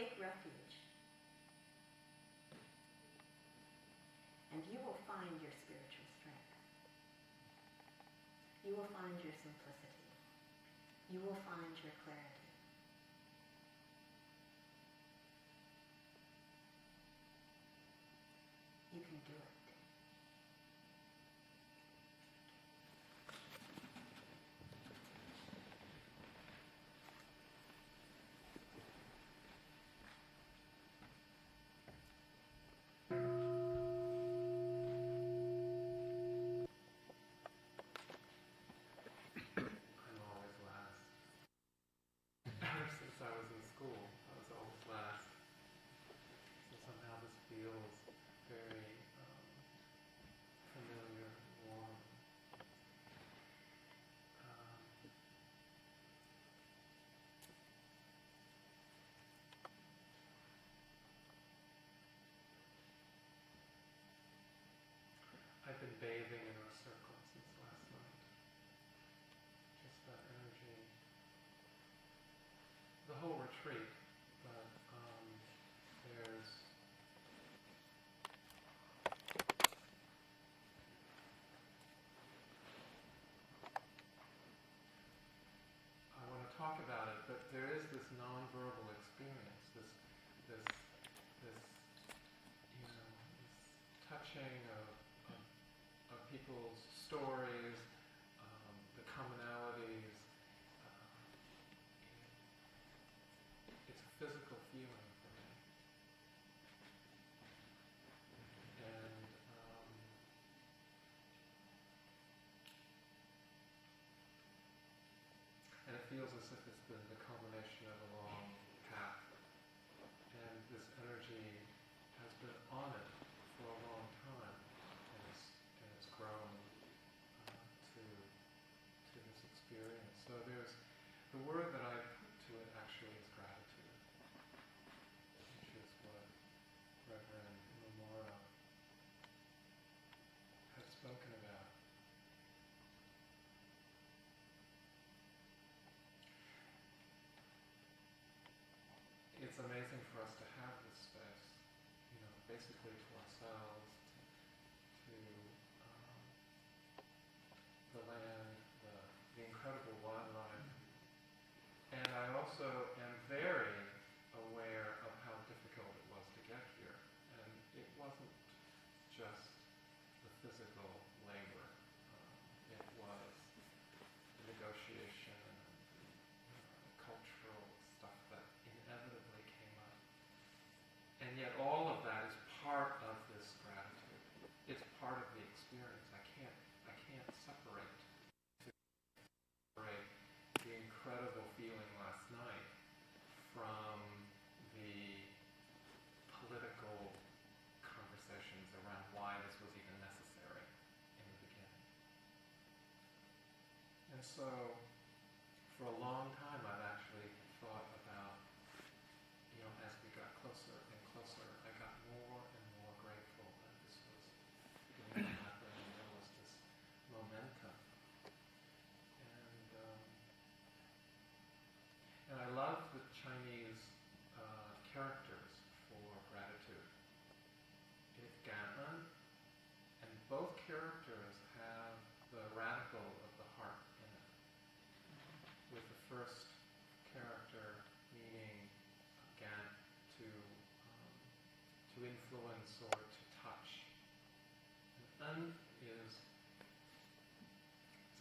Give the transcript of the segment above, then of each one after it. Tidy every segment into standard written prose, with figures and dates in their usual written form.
take refuge. And you will find your spiritual strength. You will find your simplicity. You will find your clarity. You can do it. I've been bathing in our circle since last night. Just that energy. The whole retreat, but there's I want to talk about it, but there is this nonverbal experience, this touching of people's stories, the commonalities. It's a physical feeling for me. And it feels as if it's been the culmination of a long path. And this energy has been on it for a long time, and it's grown to this experience. So there's the word that I put to it actually is gratitude, which is what Reverend Memora had spoken about. It's amazing for us to have this space, basically to ourselves, to the land, the incredible wildlife. And I also am very aware of how difficult it was to get here. And it wasn't just the physical labor. It was the negotiation and the cultural stuff that inevitably came up. And yet all of that is part of this gratitude. It's part of the experience. I can't separate the incredible feeling last night from the political conversations around why this was even necessary in the beginning. And so, for a long time, I've actually thought about, as we got closer and closer, I got more and more grateful that this was beginning to happen, and there was this momentum. And I love the Chinese characters for gratitude. It's Gan, and both characters have the radical of the heart in it. With the first character meaning Gan, to influence or to touch. And is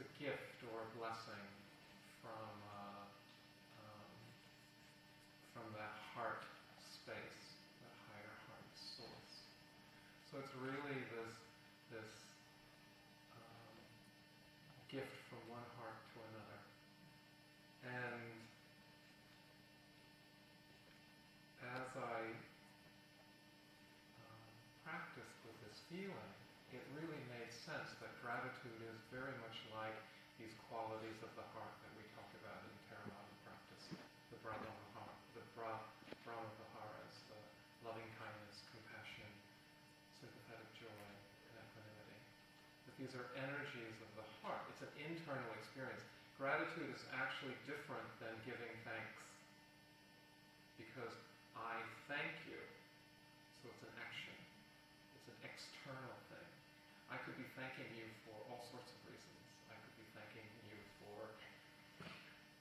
a gift or a blessing from that heart space, that higher heart source. So it's really this gift from one heart to another. And as I practiced with this feeling, it really made sense that gratitude is very much like these qualities of the heart that we talk about in Theravada practice. The Brahma-viharas, the loving kindness, compassion, sympathetic joy, and equanimity. That these are energies of the heart. It's an internal experience. Gratitude is actually different than giving thanks, because I thank you. So it's an action. It's an external thing. I could be thanking you for all sorts of reasons. I could be thanking you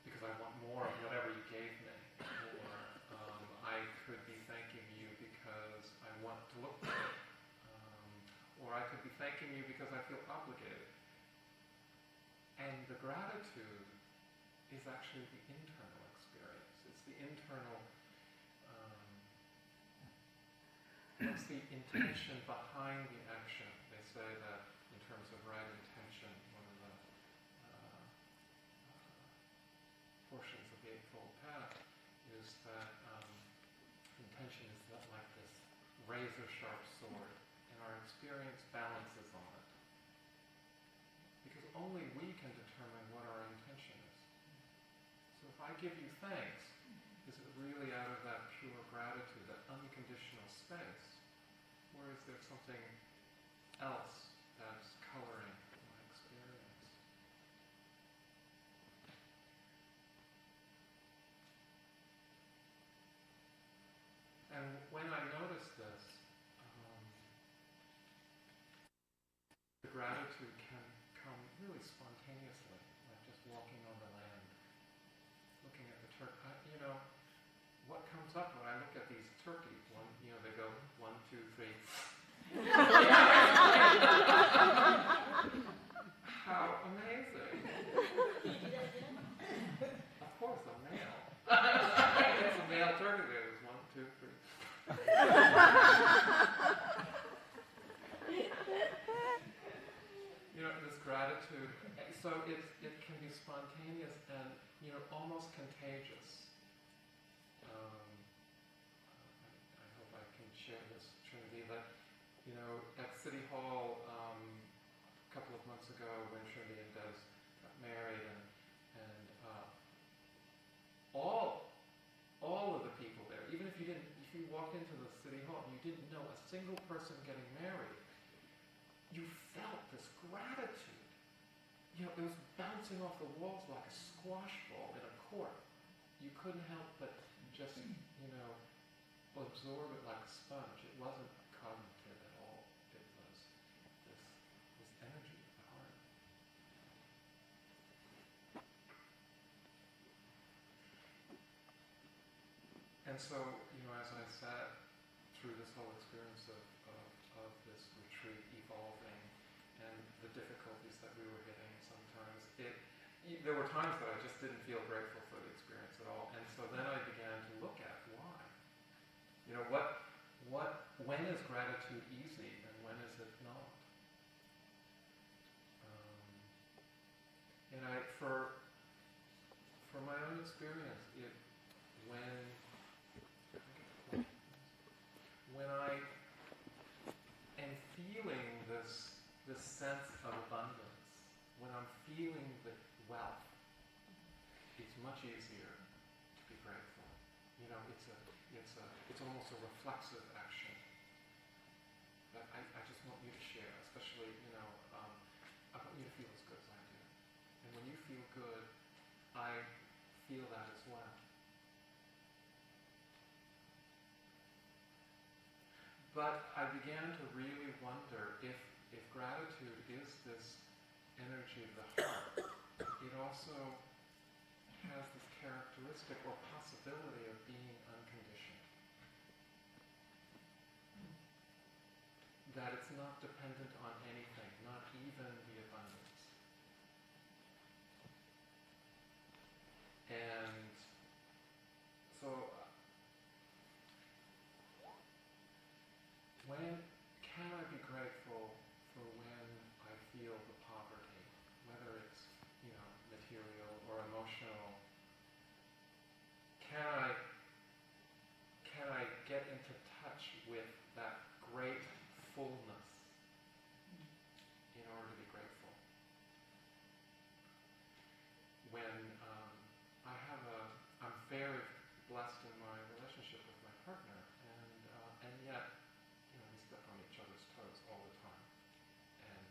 because I want more of whatever you gave me. Or I could be thanking you because I want to look good. Or I could be thanking you because I feel obligated. And the gratitude is actually the internal experience. It's the internal, what's the intention behind the action? They say that in terms of right intention, one of the portions of the Eightfold Path is that intention is not like this razor-sharp sword, and our experience balances on it. Because only we can determine what our intention is. So if I give you thanks, is it really out of that pure gratitude, that unconditional space? Or is there something else that's coloring my experience? And when I notice this, the gratitude can come really spontaneously, like just walking on the land, looking at the turkey. What comes up when I look at these turkeys? They go 1, 2, 3. How amazing! Of course, a male. It's a male turkey. There's 1, 2, 3. This gratitude. So it can be spontaneous and almost contagious. I hope I can share this, Trinity, that at City Hall a couple of months ago when Trinity and Des got married, and all of the people there, even if you walked into the City Hall and you didn't know a single person getting married, you felt this gratitude. It was bouncing off the walls like a squash ball in a court. You couldn't help but just, absorb it like a sponge. It wasn't cognitive at all. It was this energy of the heart. And so, as I sat through this whole experience of this retreat evolving and the difficulties that we were hitting sometimes, there were times that I just didn't feel grateful for the experience at all. And so then I began to look at why. When is gratitude easy and when is it not? And for my own experience, when I am feeling this sense of abundance, when I'm feeling the wealth, it's much easier to be grateful. It's almost a reflexive action that I just want you to share, especially, I want you to feel as good as I do. And when you feel good, I feel that as well. But I began to really wonder if gratitude is this energy of the heart, it also has this characteristic or possibility of being unconditioned. That it's not dependent on anything, not even the abundance. And so, when can I be grateful for when I feel the poverty, whether it's, material or emotional? Can I get into touch with that great fullness in order to be grateful? When I'm very blessed in my relationship with my partner, and yet, we step on each other's toes all the time. And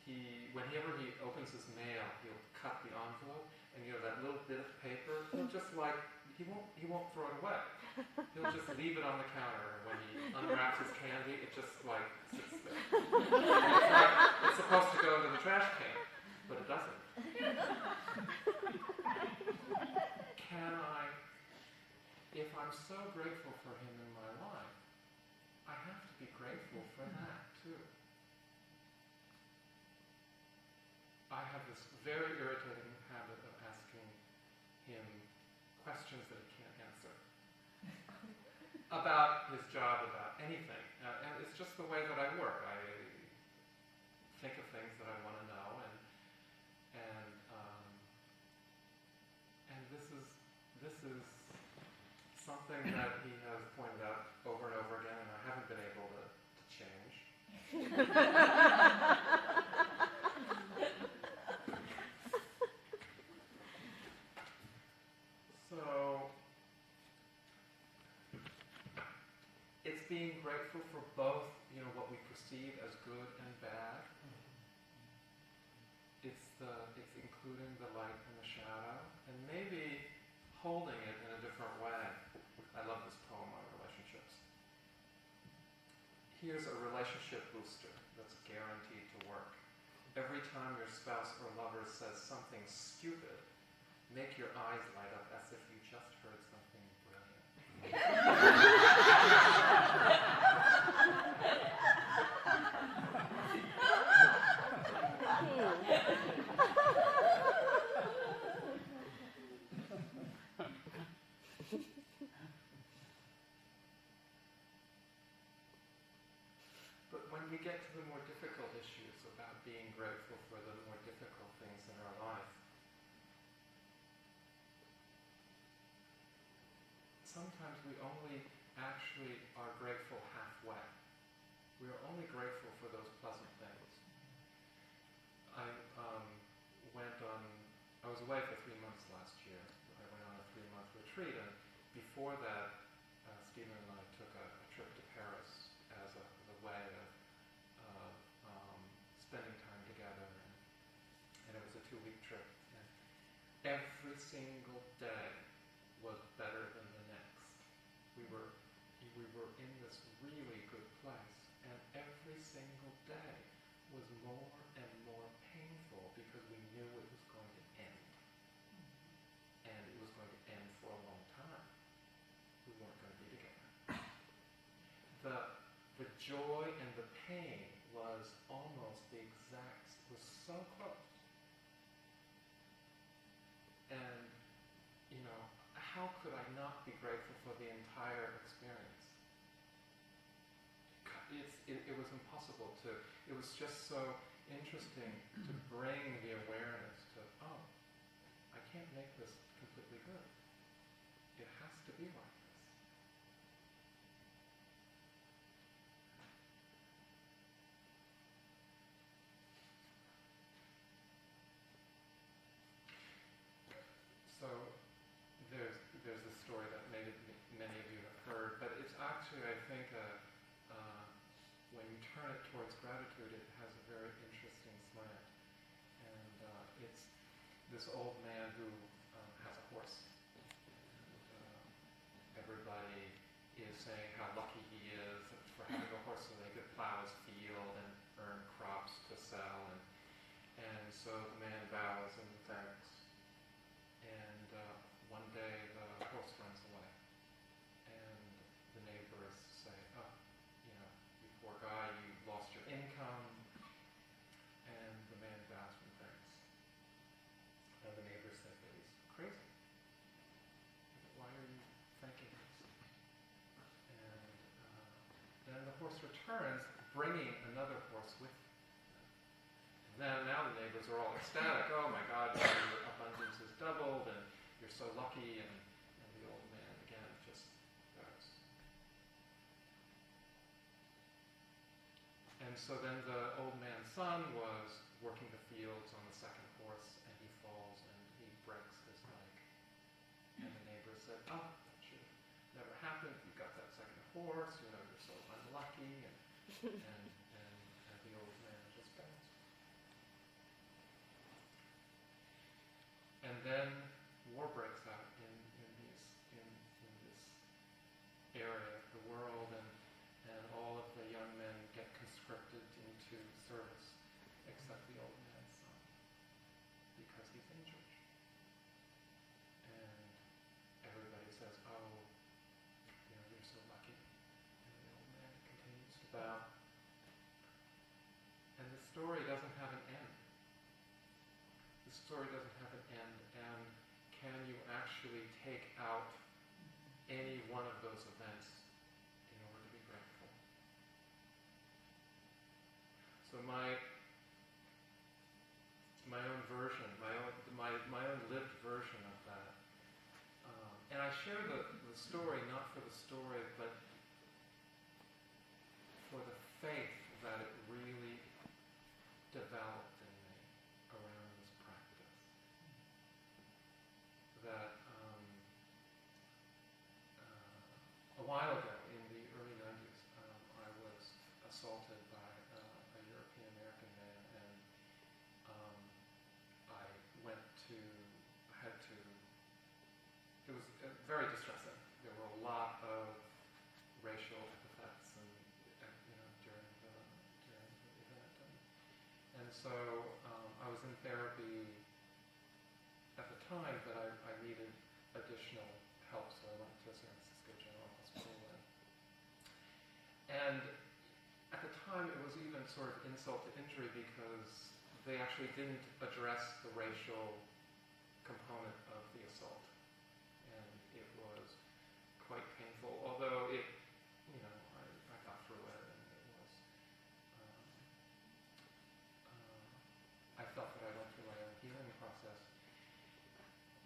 he whenever he opens his mail, he'll cut the envelope, and that little bit of paper, he'll just he won't throw it away. He'll just leave it on the counter, and when he unwraps his candy, it just sits there. It's supposed to go into the trash can, but it doesn't. If I'm so grateful for him in my life, I have to be grateful for that too. I have this very irritating habit of asking him questions that he can't answer about his job, about anything. And it's just the way that I work. I think of things that I want to know, and this is something that he has pointed out over and over again, and I haven't been able to change. So, it's being grateful for both, what we perceive as good and bad. It's including the light and the shadow, and maybe holding it in a different way. I love this poem on relationships. Here's a relationship booster that's guaranteed to work. Every time your spouse or lover says something stupid, make your eyes light up as if you just heard something brilliant. But when we get to the more difficult issues about being grateful for the more difficult things in our life, sometimes we only actually are grateful halfway. We are only grateful for those pleasant things. I was away for 3 months last year. I went on a 3-month retreat, and before that, Stephen and I took a trip to Paris as a way of spending time together, and it was a 2-week trip. And every single day was better than the next. We were in this really good place, and every single day was more and more painful because we knew it was going to end. And it was going to end for a long time. We weren't going to be together. The joy and the pain was almost the exact, was so close. And, how could I not be grateful for the entire experience? It was impossible to, it was just so interesting to bring the awareness to, I can't make this completely good. It has to be like this. So there's a story that maybe many of you have heard, but it's actually, I think, when you turn it towards gratitude, it has a very interesting slant. And it's this old man who has a horse. And, everybody is saying how lucky he is for having a horse so they could plow his field and earn crops to sell. And so the man bows and thanks. And one day the horse runs away. And the neighbors say, you poor guy, you lost your income. And the man bows and thanks. And the neighbors say, well, he's crazy. Why are you thanking us? And then the horse returns, bringing another horse with him. Now the neighbors are all ecstatic. Oh my God, your abundance is doubled, and you're so lucky. And the old man again just bows. And so then the old man's son was working the fields on the second horse, and he falls and he breaks his leg. And the neighbor said, that should never happen. You got that second horse, you're so unlucky. And the old man just bows. area of the world, and all of the young men get conscripted into service, except the old man's son, because he's injured. And everybody says, oh, you're so lucky. And the old man continues to bow. And the story doesn't have an end. The story doesn't have an end, and can you actually take out any one of those events in order to be grateful? So my own version, my own lived version of that, and I share the story not for the story, but for the faith that it really developed in me around this practice. That a while ago, in the early 90s, I was assaulted by a European American man, and I it was very distressing. There were a lot of racial epithets and during the event, and so I was in therapy at the time, but I needed additional help, so I went to San Francisco General Hospital. And at the time, it was even sort of insult to injury because they actually didn't address the racial component of the assault. And it was quite painful, although I got through it, and it was, I felt that I went through my own healing process.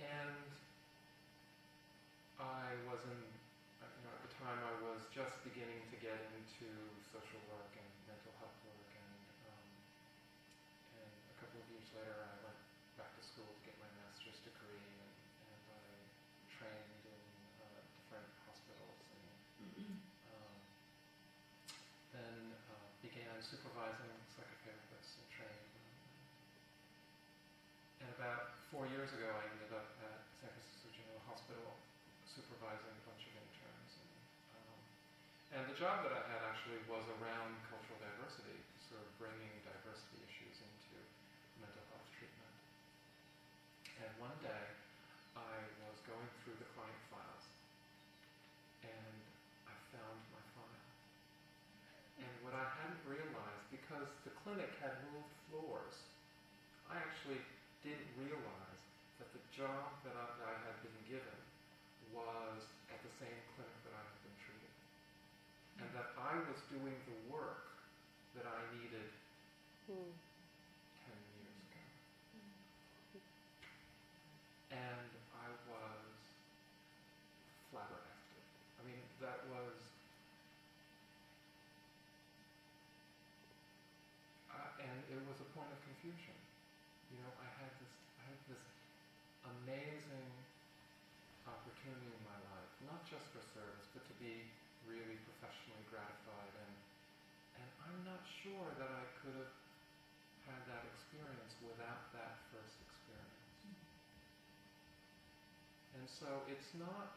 And I was at the time I was just beginning to get into social work and mental health work, and a couple of years later I went back to school to get my master's degree, and I trained in different hospitals, and then began supervising psychotherapists and trained them. And about 4 years ago I ended up at San Francisco General Hospital supervising a bunch of interns. And the job that I had actually was around cultural diversity, sort of bringing diversity issues into mental health treatment. And one day, I was going through the client files, and I found my file. And what I hadn't realized, because the clinic had moved floors, I actually didn't realize that the job that I had been given was at the same clinic that I had been treating. And that I was doing the work that I needed 10 years ago. And I was flabbergasted. I mean, that was... and it was a point of confusion. I had this amazing opportunity in my life, not just for service, but to be really professionally gratified, and I'm not sure that I could have had that experience without that first experience. And so it's not,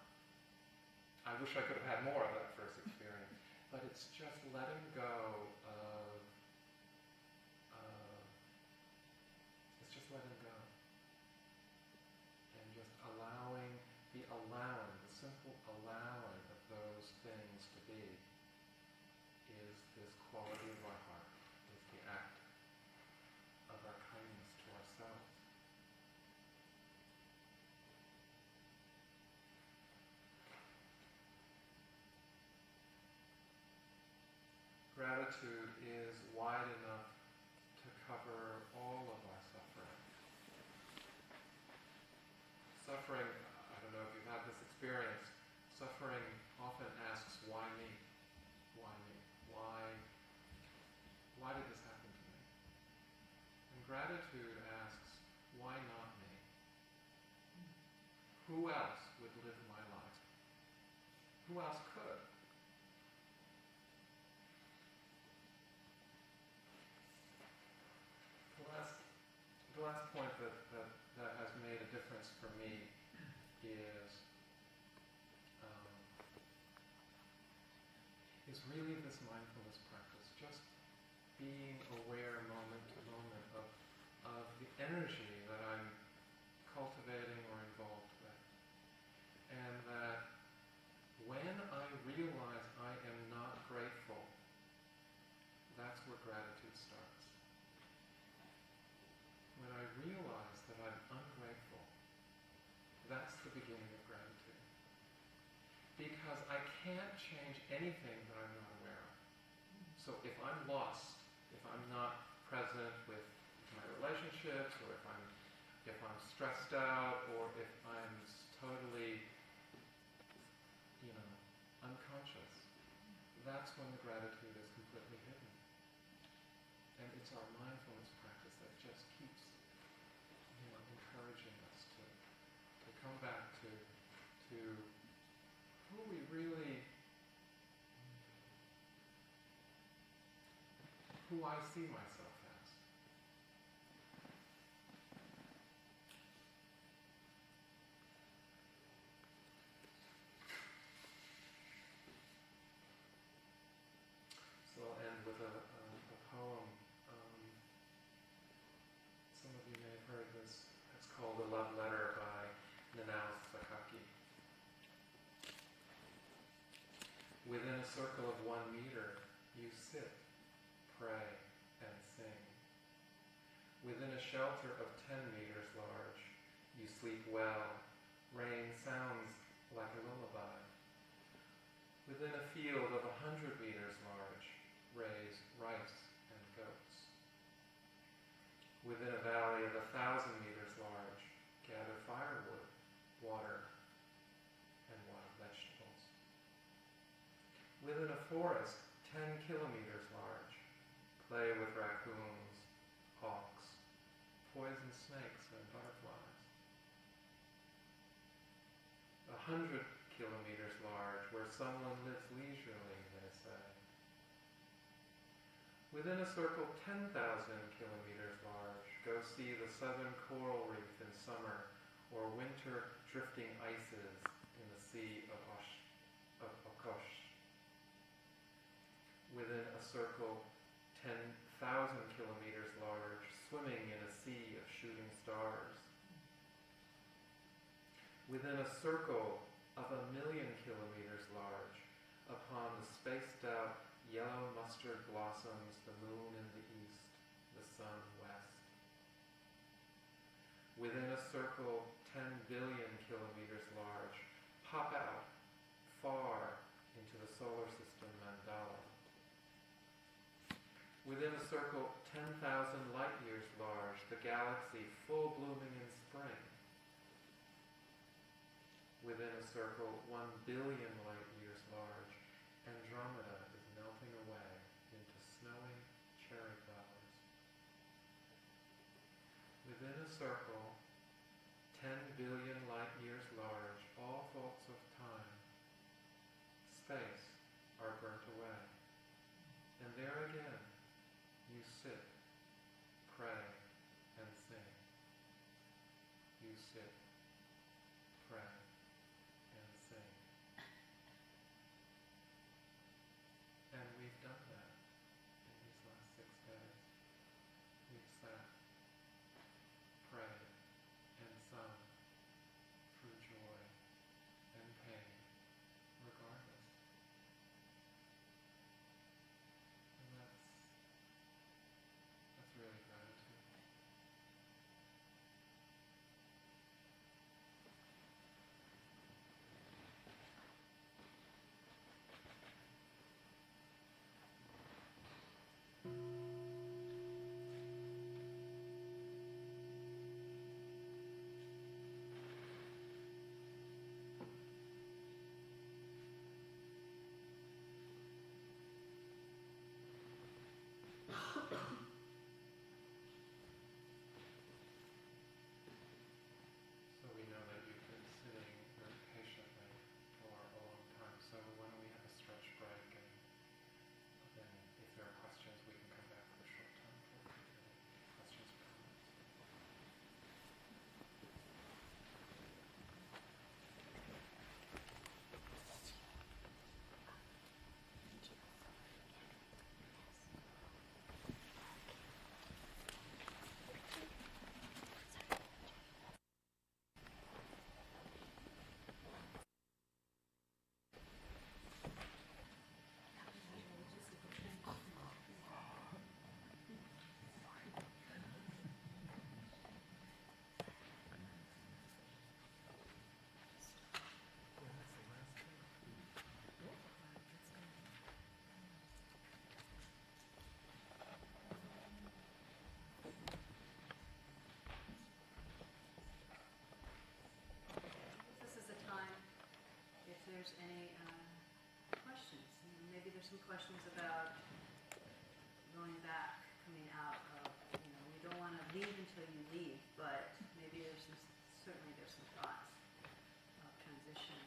I wish I could have had more of that first experience, but it's just letting go of, it's just letting go. And just allowing, the simple allowing of those things to be is this quality of our heart, is the act of our kindness to ourselves. Gratitude is wide enough to cover all of our suffering. Suffering, I don't know if you've had this experience, suffering often asks, why me? Why me? Why did this happen to me? And gratitude asks, why not me? Who else would live my life? Who else could? The last point that has made a difference for me is is really this mindfulness practice, just being aware moment to moment of the energy that I'm cultivating or involved with. And that when I realize I am not grateful, that's where gratitude starts. When I realize that I'm ungrateful, that's the beginning of gratitude. Because I can't change anything that I'm not aware of. So if I'm lost, if I'm not present with my relationships, or if I'm stressed out, or if I'm totally, unconscious, that's when the gratitude is completely hidden. And it's our mindfulness practice that just keeps, encouraging us to come back to who we really, who I see myself as. So I'll end with a poem. Some of you may have heard this. It's called A Love Letter by Nanao Sakaki. Within a circle of 1 meter, you sit, pray, and sing. Within a shelter of 10 meters large, you sleep well. Rain sounds like a lullaby. Within a field of 100 meters large, raise rice and goats. Within a valley of 1,000 meters large, gather firewood, water, and wild vegetables. Within a forest 10 kilometers large, play with raccoons, hawks, poison snakes, and butterflies. 100 kilometers large, where someone lives leisurely, they say. Within a circle 10,000 kilometers large, go see the southern coral reef in summer, or winter drifting ices in the Sea of Okosh. Within a circle 10,000 kilometers large, swimming in a sea of shooting stars. Within a circle of 1,000,000 kilometers large, upon the spaced-out yellow mustard blossoms, the moon in the east, the sun west. Within a circle 10 billion kilometers large, pop out far into the solar system mandala. Within a circle 10,000 light years large, the galaxy full blooming in spring. Within a circle 1 billion light years large, Andromeda is melting away into snowing cherry flowers. Within a circle 10 billion light years large, all thoughts of time, space, are burnt away. And there again, you sit, pray, and sing. You sit, pray, and sing. And we've done that in these last 6 days. We've sat, prayed, and sung through joy and pain, regardless. And that's really gratitude. there's some questions about going back, coming out of, you don't want to leave until you leave, but maybe certainly there's some thoughts of transition.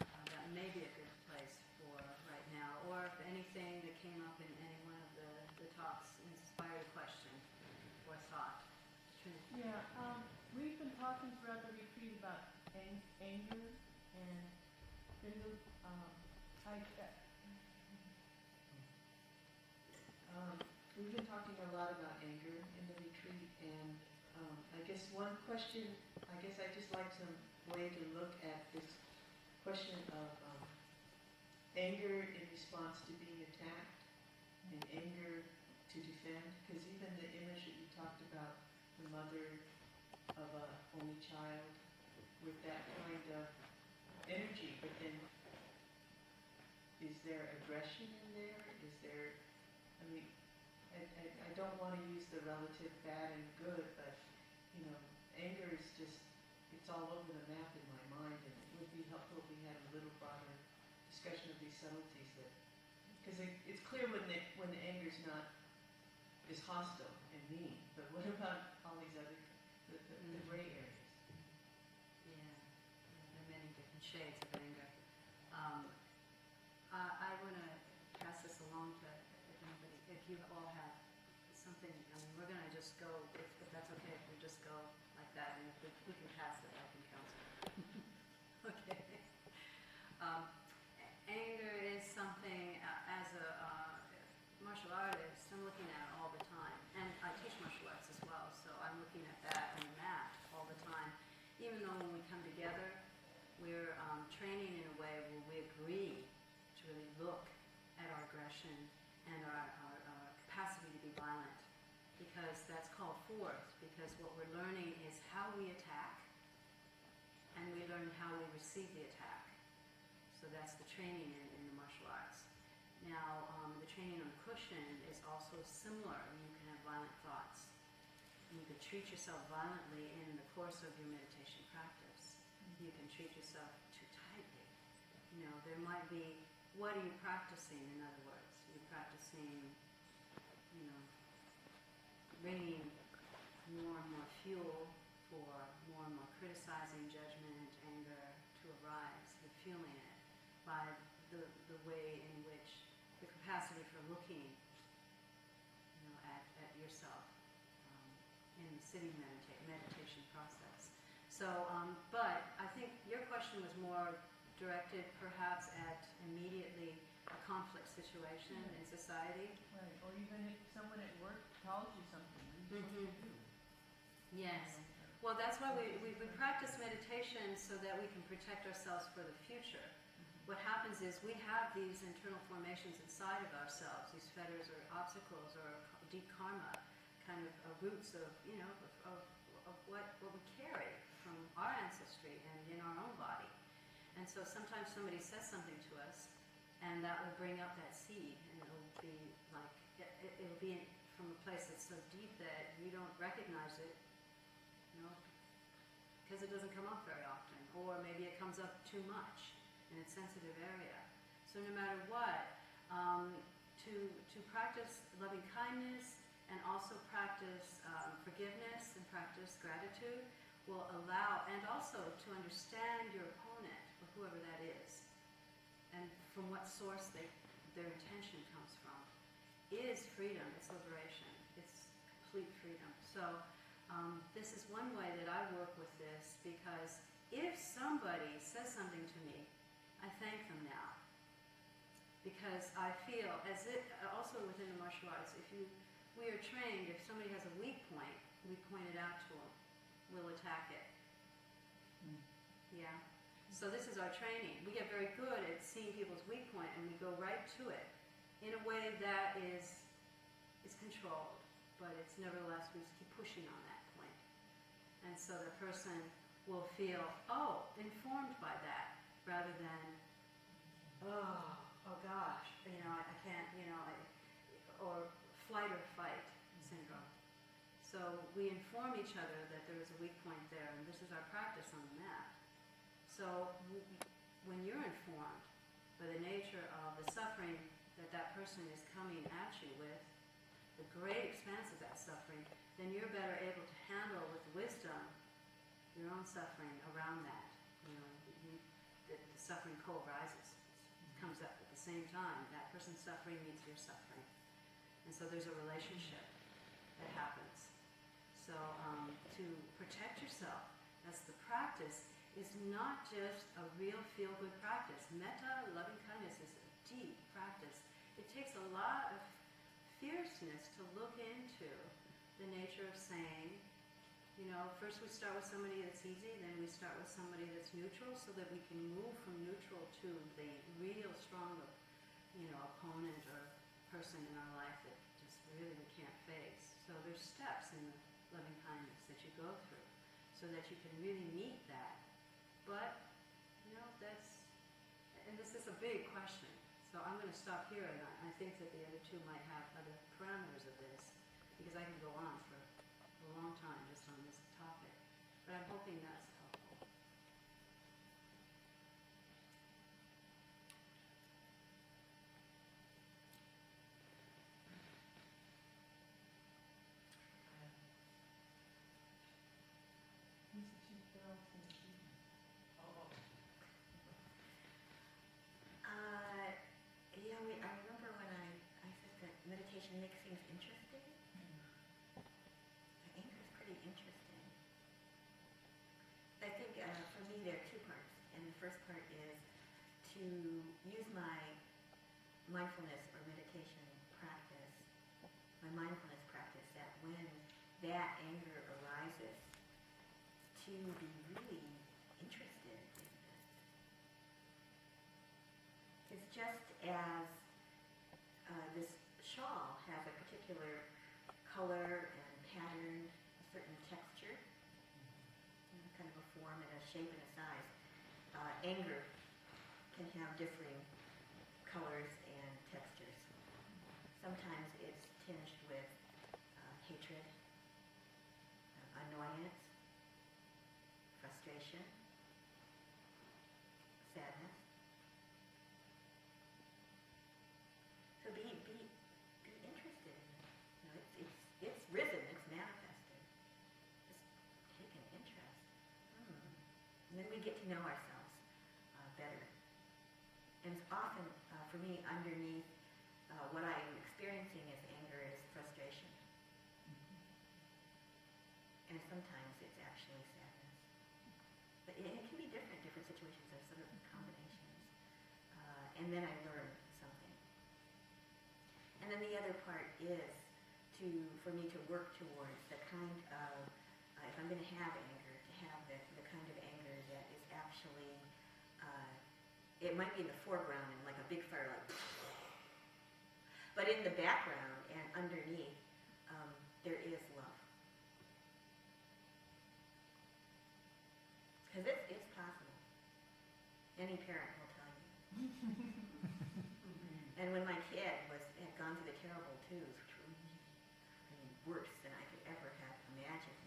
That may be a good place for right now, or if anything that came up in any one of the talks inspired a question or thought. Trinity. Yeah, we've been talking throughout the retreat about anger, and there's we've been talking a lot about anger in the retreat, and I guess one question, I just like some way to look at this question of anger in response to being attacked and anger to defend, because even the image that you talked about, the mother of a only child with that kind of energy, but then is there aggression in there? Is there, I don't want to use the relative bad and good, but, anger is just, it's all over the map in my mind, and it would be helpful if we had a little broader discussion of these subtleties, that, because it's clear when the anger is hostile and mean, but what about all these other, the gray areas? Yeah, there are many different shades of anger. I want to pass this along to anybody. If you all have something, we're going to just go, if that's okay, if we just go like that, and if we can pass it, I can counsel. Okay. Anger is something, as a martial artist, I'm looking at it all the time. And I teach martial arts as well, so I'm looking at that on the mat all the time. Even though when we come together, we're training in a way where we agree to really look at our aggression and our capacity to be violent, because that's called forth, because what we're learning is how we attack, and we learn how we receive the attack. So that's the training in the martial arts. Now, the training on the cushion is also similar. You can have violent thoughts. You can treat yourself violently in the course of your meditation practice. You can treat yourself too tightly. There might be, what are you practicing, in other words? You're practicing, bringing more and more fuel for more and more criticizing, judgment, anger to arise. You're fueling it by the way in which the capacity for looking, at yourself in the sitting meditation process. So, but I think your question was more directed perhaps at immediately a conflict situation in society. right, or even if someone at work tells you something, what do you do? Yes. Well, that's why we practice meditation, so that we can protect ourselves for the future. What happens is we have these internal formations inside of ourselves, these fetters or obstacles or deep karma, kind of roots of, of what we carry from our ancestry and in our own body. And so sometimes somebody says something to us, and that will bring up that seed, and it'll be like, it'll be from a place that's so deep that you don't recognize it, because it doesn't come up very often, or maybe it comes up too much in a sensitive area. So no matter what, to practice loving kindness and also practice forgiveness and practice gratitude will allow, and also to understand your opponent, or whoever that is, and from what source their intention comes from, is freedom, it's liberation, it's complete freedom. So this is one way that I work with this, because if somebody says something to me, I thank them now. Because I feel, as it also within the martial arts, we are trained, if somebody has a weak point, we point it out to them. We'll attack it. Yeah. So this is our training. We get very good at seeing people's weak point, and we go right to it in a way that is controlled, but it's nevertheless, we just keep pushing on that point. And so the person will feel, informed by that, rather than, oh gosh, I can't, or flight or fight syndrome. So we inform each other that there is a weak point there, and this is our practice on the mat. So when you're informed, by the nature of the suffering that that person is coming at you with, the great expanse of that suffering, then you're better able to handle with wisdom your own suffering around that. The suffering co-arises. It comes up at the same time. That person's suffering meets your suffering. And so there's a relationship that happens. So to protect yourself, that's the practice, is not just a real feel-good practice. Metta, loving kindness, is a deep practice. It takes a lot of fierceness to look into the nature of saying, first we start with somebody that's easy, then we start with somebody that's neutral, so that we can move from neutral to the real strong, opponent or person in our life that just really we can't face. So there's steps in the loving kindness that you go through, so that you can really meet that. But, and this is a big question. So I'm going to stop here, and I think that the other two might have other parameters of this, because I can go on for a long time just on this topic. But I'm hoping that's helpful. I remember when I said that meditation makes things interesting. Anger is pretty interesting. I think for me there are two parts. And the first part is to use my mindfulness or meditation practice, my mindfulness practice, that when that anger arises, to be really interested in it. It's just as this shawl has a particular color and pattern, a certain texture, kind of a form and a shape and a size. Anger can have differing colors and textures. Sometimes it's tinged with hatred, annoyance, frustration, sadness. So be interested in it. It's risen, it's manifested. Just take an interest. And then we get to know ourselves better. And it's often, for me, underneath what I'm experiencing as anger is frustration. And sometimes it's actually sadness. But it can be different situations. There's sort of combinations. And then I learn something. And then the other part is for me to work towards the kind of, if I'm going to have anger, to have the kind of anger that is actually, it might be in the foreground and like a big fire, like, but in the background and underneath, there is love. Because it's possible. Any parent will tell you. And when my kid had gone through the terrible twos, which were worse than I could ever have imagined,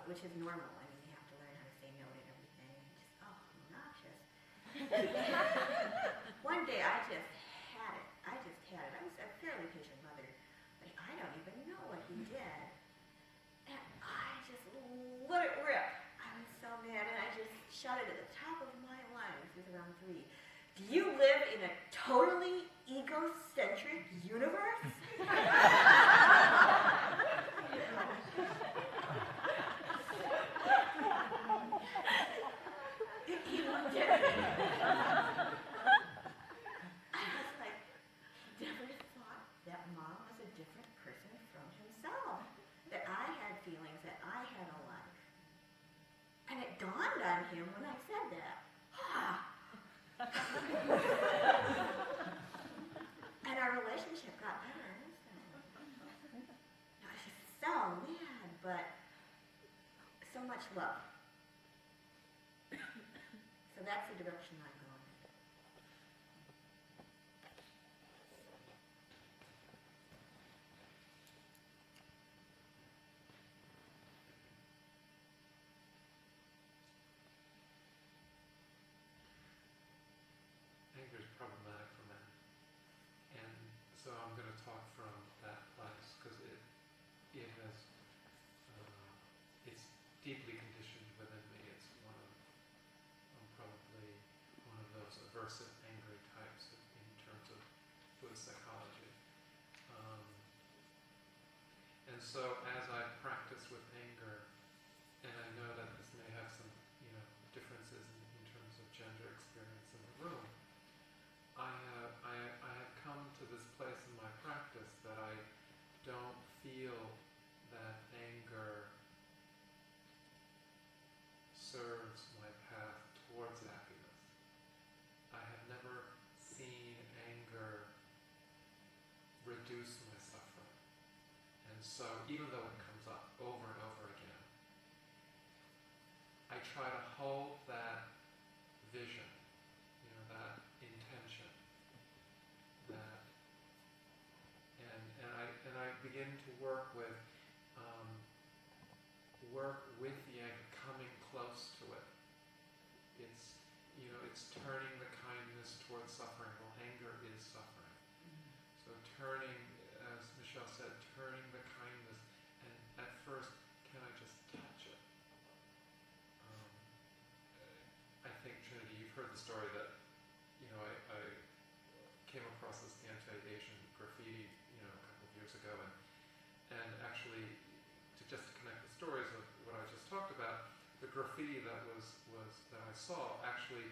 which is normal. I mean, you have to learn how to say no to everything. And just, obnoxious. One day I just had it. I was a fairly patient mother, but I don't even know what he did. And I just let it rip. I was so mad, and I just shouted at the top of my lungs. It was around 3. Do you live in a totally egocentric universe? He looked at me. I was like, never thought that Mom was a different person from himself. That I had feelings, that I had a life. And it dawned on him when I said that. And our relationship got better. I was just so mad, but so much love. So that's the direction I'm going in. Anger is probably aversive, angry types in terms of Buddhist psychology. And so as I practice with anger, and I know that this may have some, differences in terms of gender experience in the room, I have come to this place in my practice that I don't feel that anger serves my path towards happiness. I have never seen anger reduce my suffering. And so even though it comes up over and over again, I try to hold that vision, that intention, and I begin to work with the anger, coming close to it. It's turning the kindness towards suffering. Well, anger is suffering. So turning, as Michelle said, turning the kindness, and at first, can I just touch it? I think, Trinity, you've heard the story that, I came across this anti-Asian graffiti, a couple of years ago, and actually, just to connect the stories of what I just talked about, the graffiti that that I saw actually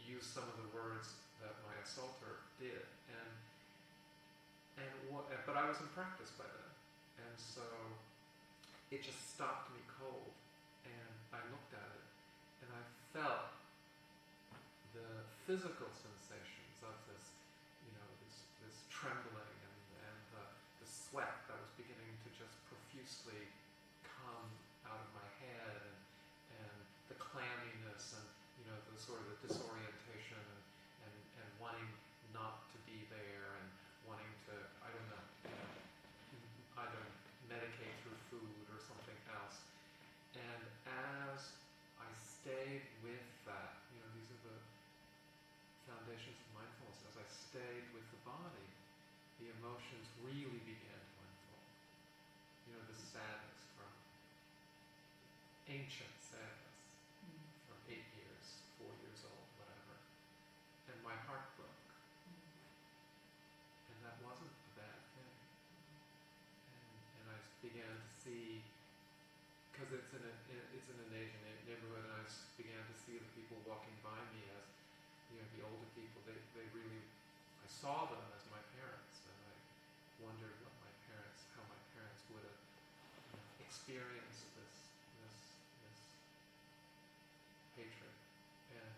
used some of the words that my assaulter did, but I was in practice by then, and so it just stopped me cold, and I looked at it, and I felt the physical sensations of this, this trembling and the sweat that was beginning to just profusely come out of my head, and the clamminess, and the sort of the disorientation, and wanting not to be there, and wanting to, I don't know, either medicate through food or something else. And as I stayed with that, these are the foundations of mindfulness. As I stayed with the body, the emotions really began to unfold. The sadness from ancient sadness from 8 years, 4 years old, whatever. And my heart broke. And that wasn't a bad thing. And I began to see, because it's in an Asian neighborhood, and I began to see the people walking by me as, the older people, they really, I saw them as my parents, and I wondered how my parents would have experienced this hatred. And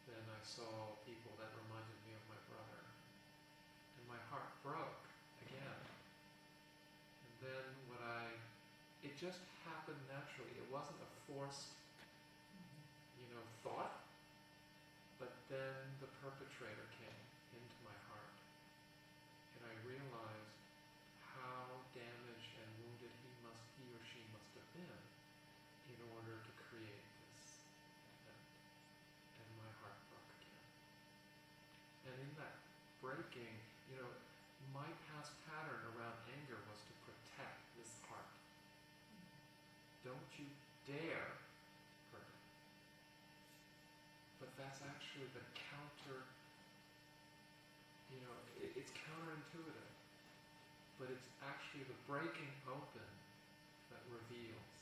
then I saw people that reminded me of my brother, and my heart broke again. And then it just happened naturally. It wasn't a forced, thought, but then the perpetrator came into my heart, and I realized how damaged and wounded he or she must have been in order to create this event. And my heart broke again. And in that breaking, my past pattern around anger was to protect this heart. Don't you dare hurt it. But that's actually the counter, it's counterintuitive. But it's actually the breaking open that reveals.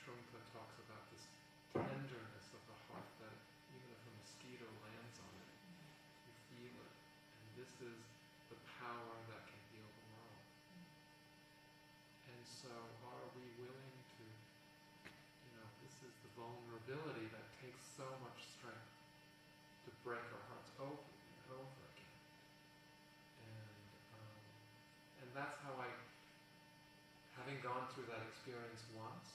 Trungpa talks about this tenderness of the heart that even if a mosquito lands on it, you feel it. And this is the power that can heal the world. And so are we willing to, this is the vulnerability that takes so much strength to break our hearts open and over again. And that's how having gone through that experience once,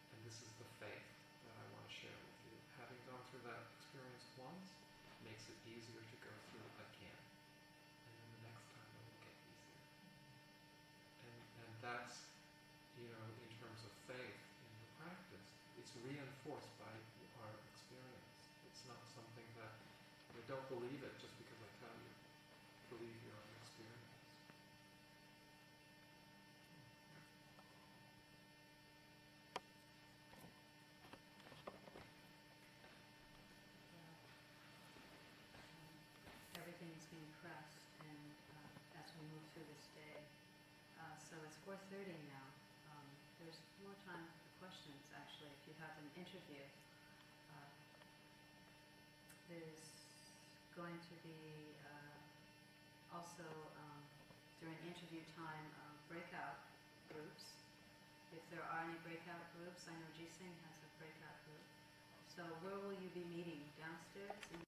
and this is the faith that I want to share with you, having gone through that experience once makes it easier to go through it again. And then the next time it will get easier. And that's, in terms of faith in the practice, it's reinforced by our experience. It's not something that, don't believe it just because I tell you. Believe your own experience. compressed and as we move through this day. So it's 4:30 now. There's more time for questions, actually, if you have an interview. There's going to be also during interview time breakout groups. If there are any breakout groups, I know Jising has a breakout group. So where will you be meeting? Downstairs in